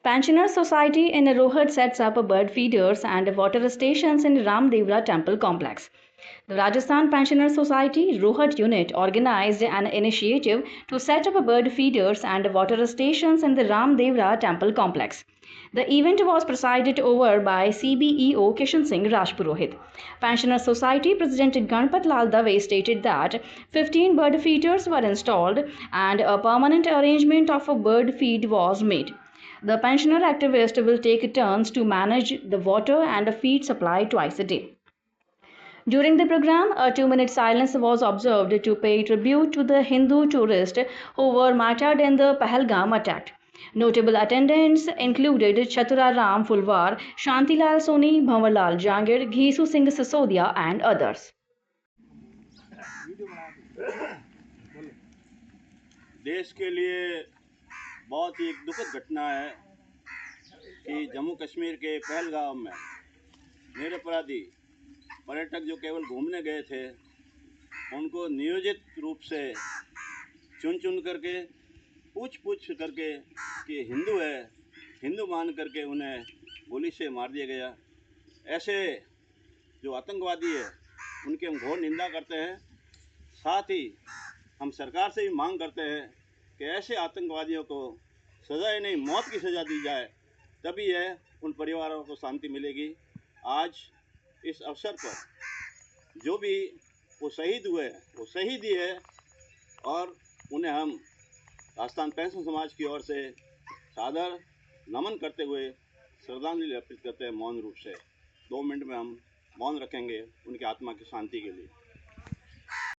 Pensioner Society in Rohat sets up bird feeders and water stations in Ramdevra temple complex. The Rajasthan Pensioner Society Rohat unit organized an initiative to set up bird feeders and water stations in the Ramdevra temple complex. The event was presided over by CBEO Kishan Singh Rajpurohit. Pensioner Society President Ganpat Lal Dave stated that 15 bird feeders were installed and a permanent arrangement of a bird feed was made. The pensioner activist will take turns to manage the water and feed supply twice a day. During the program, a 2-minute silence was observed to pay tribute to the Hindu tourists who were martyred in the Pahalgam attack. Notable attendants included Chatura Ram Fulwar, Shantilal Soni, Bhawarlal Jangir, Ghesu Singh Sisodia, and others. देश के लिए बहुत ही एक दुखद घटना है कि जम्मू कश्मीर के पहलगाम में निरपराधी पर्यटक जो केवल घूमने गए थे उनको नियोजित रूप से चुन चुन करके पूछ करके कि हिंदू है, हिंदू मान करके उन्हें गोली से मार दिया गया। ऐसे जो आतंकवादी है उनकी हम घोर निंदा करते हैं। साथ ही हम सरकार से भी मांग करते हैं कि ऐसे आतंकवादियों को सज़ा नहीं मौत की सज़ा दी जाए, तभी यह उन परिवारों को शांति मिलेगी। आज इस अवसर पर जो भी वो शहीद हुए वो शहीदी है और उन्हें हम राजस्थान पेंशन समाज की ओर से सादर नमन करते हुए श्रद्धांजलि अर्पित करते हैं। मौन रूप से 2 मिनट में हम मौन रखेंगे उनकी आत्मा की शांति के लिए।